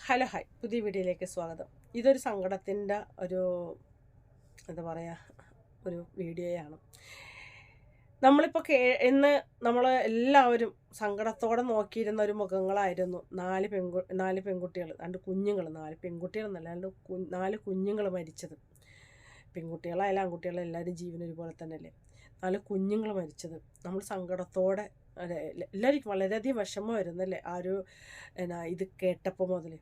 Hello hi, പുതിയ വീഡിയോയിലേക്ക് സ്വാഗതം. ഇതൊരു സങ്കടത്തിൻ്റെ എന്താ പറയുക, ഒരു വീഡിയോയാണ്. നമ്മളിപ്പോൾ ഇന്ന് നമ്മൾ എല്ലാവരും സങ്കടത്തോടെ നോക്കിയിരുന്ന ഒരു മുഖങ്ങളായിരുന്നു നാല് പെൺകുട്ടികൾ, രണ്ട് കുഞ്ഞുങ്ങൾ, 4 പെൺകുട്ടികളെന്നല്ല, 4 കുഞ്ഞുങ്ങൾ മരിച്ചത്. പെൺകുട്ടികളായാലും ആൺകുട്ടികളായാലും എല്ലാവരും ജീവൻ ഒരുപോലെ തന്നെയല്ലേ. 4 കുഞ്ഞുങ്ങൾ മരിച്ചത് നമ്മൾ സങ്കടത്തോടെ, അതെ, എല്ലാവർക്കും വളരെയധികം വിഷമം വരുന്നല്ലേ ഇത് കേട്ടപ്പോൾ മുതൽ.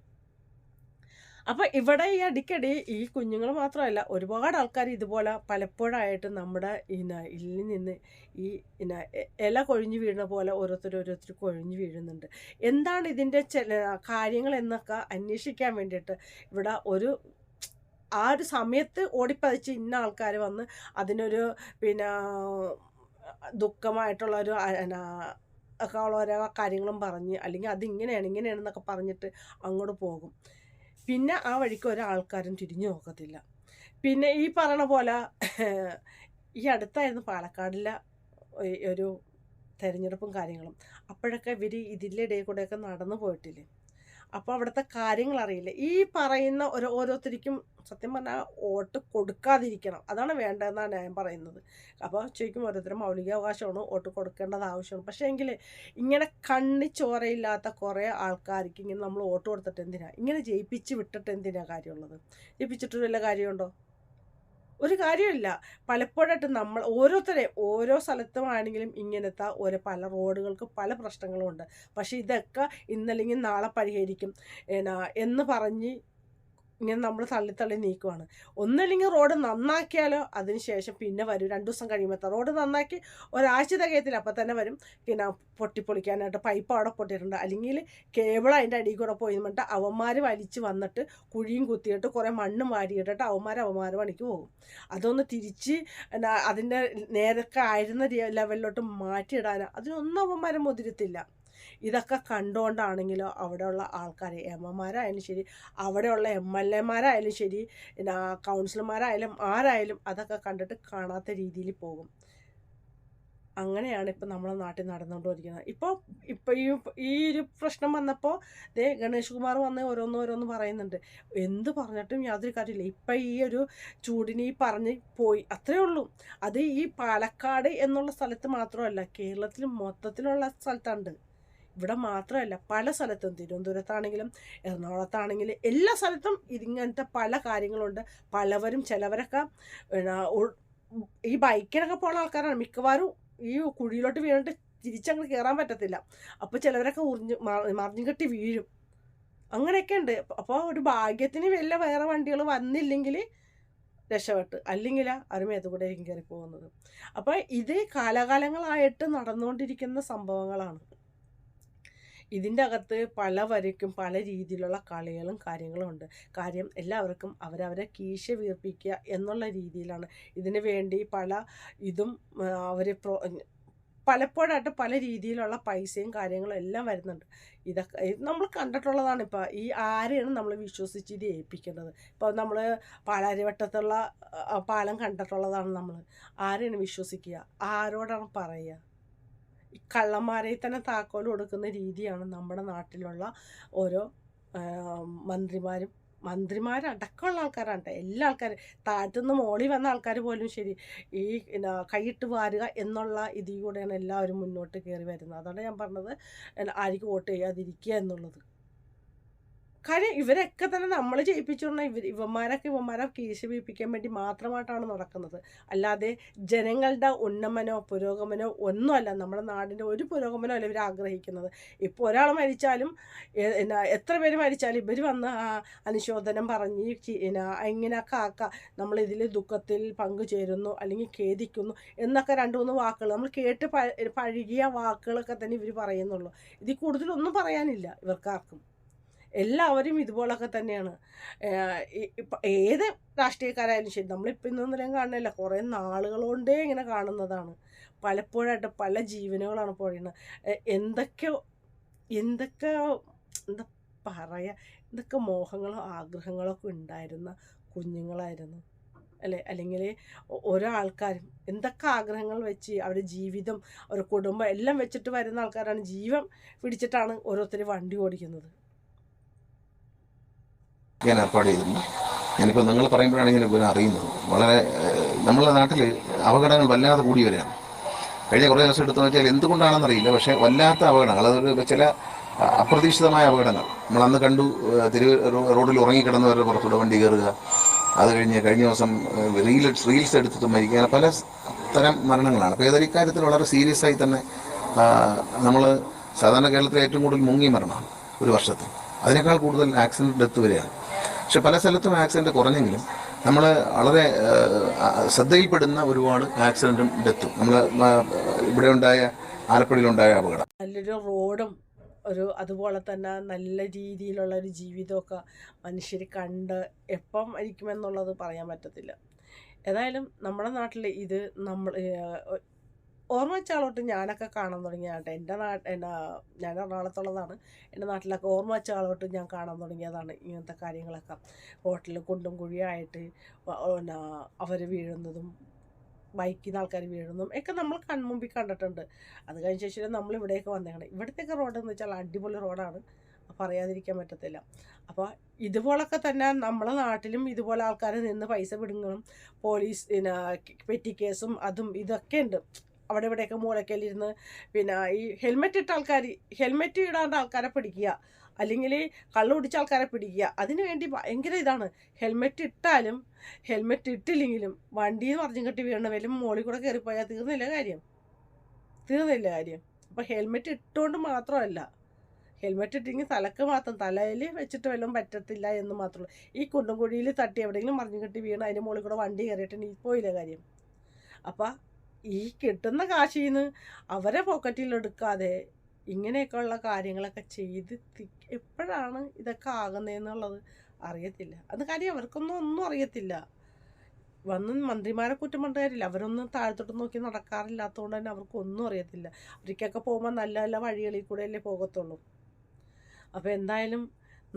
അപ്പോൾ ഇവിടെ ഈ അടിക്കടി ഈ കുഞ്ഞുങ്ങൾ മാത്രമല്ല, ഒരുപാട് ആൾക്കാർ ഇതുപോലെ പലപ്പോഴായിട്ട് നമ്മുടെ ഇതിൽ നിന്ന് ഈ ഇല കൊഴിഞ്ഞു വീഴുന്ന പോലെ ഓരോരുത്തർ കൊഴിഞ്ഞു വീഴുന്നുണ്ട്. എന്താണ് ഇതിൻ്റെ ചില കാര്യങ്ങൾ എന്നൊക്കെ അന്വേഷിക്കാൻ വേണ്ടിയിട്ട് ഇവിടെ ആ ഒരു സമയത്ത് ഓടിപ്പതിച്ച് ഇന്ന ആൾക്കാർ വന്ന് അതിനൊരു പിന്നെ ദുഃഖമായിട്ടുള്ളൊരു ഒക്കെ ഉള്ള ഓരോ കാര്യങ്ങളും പറഞ്ഞ്, അല്ലെങ്കിൽ ഇങ്ങനെയാണെന്നൊക്കെ പറഞ്ഞിട്ട് അങ്ങോട്ട് പോകും. പിന്നെ ആ വഴിക്ക് ഒരാൾക്കാരും തിരിഞ്ഞു നോക്കത്തില്ല. പിന്നെ ഈ പറയണ പോലെ ഈ അടുത്തായിരുന്നു പാലക്കാടിലെ ഒരു തെരഞ്ഞെടുപ്പും കാര്യങ്ങളും. അപ്പോഴൊക്കെ ഇവർ ഇതിൻ്റെ ഇടയിൽ കൂടെയൊക്കെ നടന്നു പോയിട്ടില്ലേ. അപ്പോൾ അവിടുത്തെ കാര്യങ്ങൾ അറിയില്ല. ഈ പറയുന്ന ഓരോരുത്തർക്കും സത്യം പറഞ്ഞാൽ വോട്ട് കൊടുക്കാതിരിക്കണം, അതാണ് വേണ്ടതെന്നാണ് ഞാൻ പറയുന്നത്. അപ്പോൾ ചോദിക്കും, ഓരോരുത്തരും മൗലികാവകാശമാണ്, വോട്ട് കൊടുക്കേണ്ടത് ആവശ്യമാണ്. പക്ഷേ എങ്കിൽ ഇങ്ങനെ ചോരയില്ലാത്ത കുറേ ആൾക്കാർക്ക് ഇങ്ങനെ നമ്മൾ വോട്ട് കൊടുത്തിട്ട് എന്തിനാണ്, ഇങ്ങനെ ജയിപ്പിച്ച് വിട്ടിട്ട് എന്തിനാണ് കാര്യമുള്ളത്? ജയിപ്പിച്ചിട്ട് വല്ല കാര്യമുണ്ടോ? ഒരു കാര്യമില്ല. പലപ്പോഴായിട്ട് നമ്മൾ ഓരോ സ്ഥലത്തുമാണെങ്കിലും ഇങ്ങനത്തെ പല റോഡുകൾക്ക് പല പ്രശ്നങ്ങളുമുണ്ട്. പക്ഷേ ഇതൊക്കെ ഇന്നല്ലെങ്കിൽ നാളെ പരിഹരിക്കും എന്ന് പറഞ്ഞ് ഇങ്ങനെ നമ്മൾ തള്ളി നീക്കുവാണ്. ഒന്നല്ലെങ്കിൽ റോഡ് നന്നാക്കിയാലോ, അതിന് ശേഷം പിന്നെ വരും 2 ദിവസം കഴിയുമ്പോൾ. റോഡ് നന്നാക്കി ഒരാഴ്ച തികയത്തില്ല, അപ്പം തന്നെ വരും പിന്നെ പൊട്ടിപ്പൊളിക്കാനായിട്ട്. പൈപ്പ് അവിടെ പൊട്ടിയിട്ടുണ്ട്, അല്ലെങ്കിൽ കേബിൾ അതിൻ്റെ അടിയിൽ കൂടെ പോയി എന്നിട്ട് അവന്മാർ വലിച്ച് വന്നിട്ട് കുഴിയും കുത്തിയിട്ട് കുറേ മണ്ണും വാരിയിട്ടിട്ട് അവന്മാർ പണിക്ക് പോകും. അതൊന്ന് തിരിച്ച് അതിൻ്റെ നേരൊക്കെ ആയിരുന്ന ലെവലിലോട്ട് മാറ്റിയിടാൻ അതിനൊന്നും അവന്മാർ മുതിരത്തില്ല. ഇതൊക്കെ കണ്ടുകൊണ്ടാണെങ്കിലോ അവിടെയുള്ള ആൾക്കാർ, എംഎമാരായാലും ശരി, അവിടെയുള്ള MLA മാരായാലും ശരി, പിന്നെ കൗൺസിലർമാരായാലും ആരായാലും അതൊക്കെ കണ്ടിട്ട് കാണാത്ത രീതിയിൽ പോകും. അങ്ങനെയാണ് ഇപ്പം നമ്മളെ നാട്ടിൽ നടന്നുകൊണ്ടിരിക്കുന്നത്. ഇപ്പോൾ ഈ ഒരു പ്രശ്നം വന്നപ്പോൾ ഗണേഷ് കുമാർ വന്ന് ഓരോന്ന് പറയുന്നുണ്ട്. എന്ത് പറഞ്ഞിട്ടും യാതൊരു കാര്യമില്ല. ഇപ്പം ഈ ഒരു ചൂടിന് പറഞ്ഞ് പോയി, അത്രയേ ഉള്ളൂ. അത് ഈ പാലക്കാട് എന്നുള്ള സ്ഥലത്ത് മാത്രമല്ല, കേരളത്തിൽ മൊത്തത്തിലുള്ള സ്ഥലത്തുണ്ട്. ഇവിടെ മാത്രമല്ല, പല സ്ഥലത്തും, തിരുവനന്തപുരത്താണെങ്കിലും എറണാകുളത്താണെങ്കിലും എല്ലാ സ്ഥലത്തും ഇങ്ങനത്തെ പല കാര്യങ്ങളുണ്ട്. ചിലവരൊക്കെ ഈ ബൈക്കിനൊക്കെ പോകുന്ന ആൾക്കാരാണ് മിക്കവാറും ഈ കുഴിയിലോട്ട് വീണിട്ട് തിരിച്ചങ്ങോട്ട് കയറാൻ പറ്റത്തില്ല. അപ്പോൾ ചിലവരൊക്കെ മറിഞ്ഞു കെട്ടി വീഴും. അങ്ങനെയൊക്കെ ഉണ്ട്. അപ്പോൾ ഒരു ഭാഗ്യത്തിന് വേറെ വണ്ടികൾ വന്നില്ലെങ്കിൽ രക്ഷപ്പെട്ട്, അല്ലെങ്കിൽ അവർ മേത്തുകൂടെ കയറി പോകുന്നത്. അപ്പോൾ ഇത് കാലാകാലങ്ങളായിട്ട് നടന്നുകൊണ്ടിരിക്കുന്ന സംഭവങ്ങളാണ്. ഇതിൻ്റെ അകത്ത് പലവരയ്ക്കും പല രീതിയിലുള്ള കളികളും കാര്യങ്ങളും ഉണ്ട്. കാര്യം എല്ലാവർക്കും അവരവരെ കീശ വീർപ്പിക്കുക എന്നുള്ള രീതിയിലാണ് ഇതിന് വേണ്ടി അവർ പലപ്പോഴായിട്ട് പല രീതിയിലുള്ള പൈസയും കാര്യങ്ങളും എല്ലാം വരുന്നുണ്ട്. ഇതൊക്കെ നമ്മൾ കണ്ടിട്ടുള്ളതാണ്. ഇപ്പോൾ ആരെയാണ് നമ്മൾ വിശ്വസിച്ച് ഇത് ഏൽപ്പിക്കേണ്ടത്? ഇപ്പോൾ നമ്മൾ പാലാരിവട്ടത്തുള്ള പാലം കണ്ടിട്ടുള്ളതാണ്. നമ്മൾ ആരെയാണ് വിശ്വസിക്കുക? ആരോടാണ് പറയുക? ഈ കള്ളന്മാരെ തന്നെ താക്കോൽ കൊടുക്കുന്ന രീതിയാണ് നമ്മുടെ നാട്ടിലുള്ള ഓരോ മന്ത്രിമാരടക്കമുള്ള ആൾക്കാരാണ് കേട്ടോ. എല്ലാ ആൾക്കാരും, താഴത്തുനിന്ന് മോളിൽ വന്ന ആൾക്കാർ പോലും ശരി, ഈ കൈയിട്ട് വാരുക എന്നുള്ള ഇതിൽ കൂടെയാണ് എല്ലാവരും മുന്നോട്ട് കയറി വരുന്നത്. അതാണ് ഞാൻ പറഞ്ഞത്, ആർക്ക് വോട്ട് ചെയ്യാതിരിക്കുക എന്നുള്ളത്. കാര്യം ഇവരൊക്കെ തന്നെ നമ്മൾ ജയിപ്പിച്ചുകൊണ്ട ഇവന്മാരെ കേസ് വീപ്പിക്കാൻ വേണ്ടി മാത്രമായിട്ടാണ് നടക്കുന്നത്. അല്ലാതെ ജനങ്ങളുടെ ഉന്നമനോ പുരോഗമനോ ഒന്നുമല്ല, നമ്മുടെ നാടിൻ്റെ ഒരു പുരോഗമനോ അല്ല ഇവർ ആഗ്രഹിക്കുന്നത്. ഇപ്പോൾ ഒരാൾ മരിച്ചാലും എത്ര പേര് മരിച്ചാലും ഇവർ വന്ന് അനുശോചനം പറഞ്ഞ് ഇങ്ങനെയൊക്കെ ആക്കുക, നമ്മളിതിൽ ദുഃഖത്തിൽ പങ്കുചേരുന്നു അല്ലെങ്കിൽ ഖേദിക്കുന്നു എന്നൊക്കെ 2-3 വാക്കുകൾ നമ്മൾ കേട്ട് പഴകിയ വാക്കുകളൊക്കെ തന്നെ ഇവർ പറയുന്നുള്ളൂ. ഇതിൽ കൂടുതലൊന്നും പറയാനില്ല ഇവർക്കാർക്കും. എല്ലാവരും ഇതുപോലൊക്കെ തന്നെയാണ്. ഏത് രാഷ്ട്രീയക്കാരായാലും ശരി, നമ്മളിപ്പോൾ ഇന്നൊന്നും കാണുന്നില്ല, കുറേ നാളുകൾ കൊണ്ടേ ഇങ്ങനെ കാണുന്നതാണ്. പലപ്പോഴായിട്ട് പല ജീവനുകളാണ് പൊഴിയുന്നത്. എന്തൊക്കെ എന്താ പറയുക, എന്തൊക്കെ മോഹങ്ങളോ ആഗ്രഹങ്ങളൊക്കെ ഉണ്ടായിരുന്ന കുഞ്ഞുങ്ങളായിരുന്നു അല്ലേ. അല്ലെങ്കിൽ ഓരോ ആൾക്കാരും എന്തൊക്കെ ആഗ്രഹങ്ങൾ വെച്ച് അവരുടെ ജീവിതം, അവരുടെ കുടുംബം എല്ലാം വെച്ചിട്ട് വരുന്ന ആൾക്കാരാണ്. ജീവൻ പിടിച്ചിട്ടാണ് ഓരോരുത്തർ വണ്ടി ഓടിക്കുന്നത്. ഞാൻ ഏർപ്പാട് ചെയ്തിട്ടുണ്ട്. ഞാനിപ്പോൾ നിങ്ങൾ പറയുമ്പോഴാണ് ഇങ്ങനെ വിവരം അറിയുന്നത്. വളരെ നമ്മളെ നാട്ടിൽ അപകടങ്ങൾ വല്ലാതെ കൂടി വരികയാണ്. കഴിഞ്ഞ കുറേ ദിവസം എടുത്തു വെച്ചാൽ എന്തുകൊണ്ടാണെന്നറിയില്ല, പക്ഷേ വല്ലാത്ത അപകടങ്ങൾ, അതൊരു ചില അപ്രതീക്ഷിതമായ അപകടങ്ങൾ നമ്മൾ അന്ന് കണ്ടു. റോഡിൽ ഉറങ്ങിക്കിടന്നവരുടെ പുറത്തൂടെ വണ്ടി കയറുക, അത് കഴിഞ്ഞ ദിവസം റീൽസ് എടുത്തിട്ട് മരിക്കുക, പല തരം മരണങ്ങളാണ്. അപ്പോൾ ഏതൊരു ഇക്കാര്യത്തിൽ വളരെ സീരിയസ് ആയി തന്നെ നമ്മൾ സാധാരണ കേരളത്തിൽ ഏറ്റവും കൂടുതൽ മുങ്ങി മരണമാണ് ഒരു വർഷത്തിൽ, അതിനേക്കാൾ കൂടുതൽ ആക്സിഡൻറ്റ് ഡെത്ത് വരികയാണ്. പക്ഷെ പല സ്ഥലത്തും ആക്സിഡൻറ്റ് കുറഞ്ഞെങ്കിലും നമ്മൾ വളരെ ശ്രദ്ധയിൽപ്പെടുന്ന ഒരുപാട് ആക്സിഡൻറ്റും ഡെത്തും നമ്മൾ ഇവിടെ ഉണ്ടായ ആലപ്പുഴയിലുണ്ടായ അപകടം. നല്ലൊരു റോഡും അതുപോലെ തന്നെ നല്ല രീതിയിലുള്ള ഒരു ജീവിതമൊക്കെ മനുഷ്യർ കണ്ട് എപ്പം മരിക്കുമെന്നുള്ളത് പറയാൻ പറ്റത്തില്ല. ഏതായാലും നമ്മുടെ നാട്ടിൽ ഇത് നമ്മൾ ഓർമ്മ വെച്ചാളോട്ട് ഞാനൊക്കെ കാണാൻ തുടങ്ങിയതാട്ടെ. ഞാൻ എറണാകുളത്തുള്ളതാണ്. എൻ്റെ നാട്ടിലൊക്കെ ഓർമ്മ വെച്ചാളോട്ട് ഞാൻ കാണാൻ തുടങ്ങിയതാണ് ഇങ്ങനത്തെ കാര്യങ്ങളൊക്കെ. റോട്ടിൽ കുണ്ടും കുഴിയായിട്ട് അവർ വീഴുന്നതും ബൈക്കിൽ നിന്ന് ആൾക്കാർ വീഴുന്നതും ഒക്കെ നമ്മൾ കൺമുമ്പിൽ കണ്ടിട്ടുണ്ട്. അത് കഴിഞ്ഞ ശേഷം നമ്മൾ ഇവിടെയൊക്കെ വന്നേക്കണം. ഇവിടത്തേക്ക് റോഡെന്ന് വെച്ചാൽ അടിപൊളി റോഡാണ്, പറയാതിരിക്കാൻ പറ്റത്തില്ല. അപ്പോൾ ഇതുപോലൊക്കെ തന്നെ നമ്മളെ നാട്ടിലും ഇതുപോലെ ആൾക്കാർ നിന്ന് പൈസ പിടുങ്ങണം, പോലീസ് പെറ്റി കേസും അതും ഇതൊക്കെ ഉണ്ട്. അവിടെ ഇവിടെയൊക്കെ മൂലക്കല്ലിരുന്ന് ഈ ഹെൽമെറ്റ് ഇടാണ്ട് ആൾക്കാരെ പിടിക്കുക, അല്ലെങ്കിൽ കള്ളു കുടിച്ച ആൾക്കാരെ പിടിക്കുക. അതിനു വേണ്ടി ഭയങ്കര ഇതാണ്. ഹെൽമെറ്റ് ഇട്ടാലും ഹെൽമെറ്റ് ഇട്ടില്ലെങ്കിലും വണ്ടിയിൽ നിന്ന് പറഞ്ഞു കെട്ടി വീണവരും മുകളിൽ കൂടെ കയറിപ്പോയാൽ തീർന്നില്ല കാര്യം. അപ്പോൾ ഹെൽമെറ്റ് ഇട്ടുകൊണ്ട് മാത്രമല്ല, ഹെൽമെറ്റ് ഇട്ടെങ്കിൽ തലയിൽ വെച്ചിട്ട് വല്ലതും പറ്റത്തില്ല എന്ന് മാത്രമല്ല. ഈ കുണ്ടും കുഴിയിൽ തട്ടി എവിടെയെങ്കിലും മറിഞ്ഞു കെട്ടി വീണ് അതിൻ്റെ മുകളിൽ കൂടെ വണ്ടി കയറിയിട്ട് പോയില്ല കാര്യം. അപ്പം ഈ കിട്ടുന്ന കാശിൽ നിന്ന് അവരെ പോക്കറ്റിലെടുക്കാതെ ഇങ്ങനെയൊക്കെയുള്ള കാര്യങ്ങളൊക്കെ ചെയ്ത് എപ്പോഴാണ് ഇതൊക്കെ ആകുന്നതെന്നുള്ളത് അറിയത്തില്ല. അത് കാര്യം ഒന്നും അറിയത്തില്ല. മന്ത്രിമാരെ കുറ്റം പറഞ്ഞ കാര്യമില്ല. അവരൊന്നും താഴത്തോട്ട് നോക്കി നടക്കാറില്ലാത്തതുകൊണ്ട് തന്നെ അവർക്കൊന്നും അറിയത്തില്ല. അവർക്കൊക്കെ പോകുമ്പോൾ നല്ല നല്ല വഴികളിൽ കൂടെയല്ലേ പോകത്തുള്ളൂ. അപ്പോൾ എന്തായാലും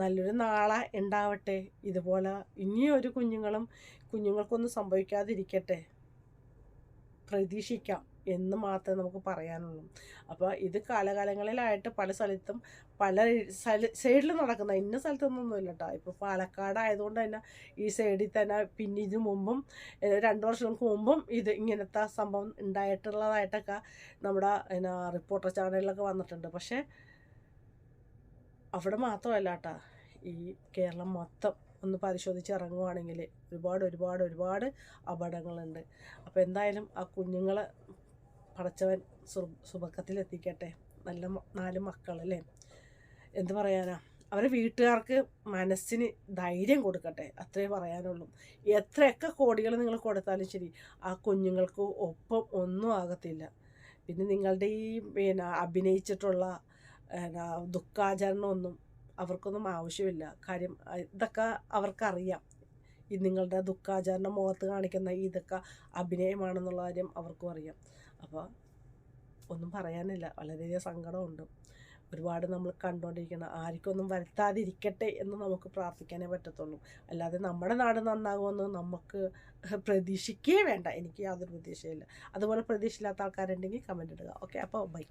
നല്ലൊരു നാളെ ഉണ്ടാവട്ടെ. ഇതുപോലെ ഇനിയൊരു കുഞ്ഞുങ്ങൾക്കൊന്നും സംഭവിക്കാതിരിക്കട്ടെ, പ്രതീക്ഷിക്കാം എന്ന് മാത്രമേ നമുക്ക് പറയാനുള്ളൂ. അപ്പോൾ ഇത് കാലകാലങ്ങളിലായിട്ട് പല സ്ഥലത്തും പല സൈഡിൽ നടക്കുന്ന, ഇന്ന സ്ഥലത്തൊന്നൊന്നുമില്ല കേട്ടോ. ഇപ്പോൾ പാലക്കാട് ആയതുകൊണ്ട് തന്നെ ഈ സൈഡിൽ തന്നെ പിന്നെ ഇതിന് മുമ്പും 2 വർഷങ്ങൾക്ക് മുമ്പും ഇങ്ങനത്തെ സംഭവം ഉണ്ടായിട്ടുള്ളതായിട്ടൊക്കെ നമ്മുടെ റിപ്പോർട്ടർ ചാനലിലൊക്കെ വന്നിട്ടുണ്ട്. പക്ഷേ അവിടെ മാത്രമല്ല കേട്ടോ, ഈ കേരളം മൊത്തം ഒന്ന് പരിശോധിച്ചിറങ്ങുവാണെങ്കിൽ ഒരുപാട് അപകടങ്ങളുണ്ട്. അപ്പോൾ എന്തായാലും ആ കുഞ്ഞുങ്ങളെ പടച്ചവൻ സുബക്കത്തിലെത്തിക്കട്ടെ. നല്ല 4 മക്കളല്ലേ, എന്ത് പറയാനാ. അവരെ വീട്ടുകാർക്ക് മനസ്സിന് ധൈര്യം കൊടുക്കട്ടെ, അത്രേ പറയാനുള്ളൂ. എത്രയൊക്കെ കോടികൾ നിങ്ങൾ കൊടുത്താലും ശരി, ആ കുഞ്ഞുങ്ങൾക്ക് ഒപ്പം ഒന്നും ആകത്തില്ല. പിന്നെ നിങ്ങളുടെ ഈ അഭിനയിച്ചിട്ടുള്ള ദുഃഖാചരണമൊന്നും അവർക്കൊന്നും ആവശ്യമില്ല. കാര്യം ഇതൊക്കെ അവർക്കറിയാം. നിങ്ങളുടെ ദുഃഖാചരണം മുഖത്ത് കാണിക്കുന്ന ഇതൊക്കെ അഭിനയമാണെന്നുള്ള കാര്യം അവർക്കും അറിയാം. അപ്പോൾ ഒന്നും പറയാനില്ല, വളരെയധികം സങ്കടമുണ്ട്. ഒരുപാട് നമ്മൾ കണ്ടുകൊണ്ടിരിക്കണം. ആർക്കൊന്നും വരുത്താതിരിക്കട്ടെ എന്ന് നമുക്ക് പ്രാർത്ഥിക്കാനേ പറ്റത്തുള്ളൂ. അല്ലാതെ നമ്മുടെ നാട് നന്നാകുമെന്ന് നമുക്ക് പ്രതീക്ഷിക്കുകയേ വേണ്ട. എനിക്ക് യാതൊരു പ്രതീക്ഷയില്ല. അതുപോലെ പ്രതീക്ഷയില്ലാത്ത ആൾക്കാരുണ്ടെങ്കിൽ കമൻ്റ് ഇടുക. ഓക്കെ, അപ്പോൾ ബൈ.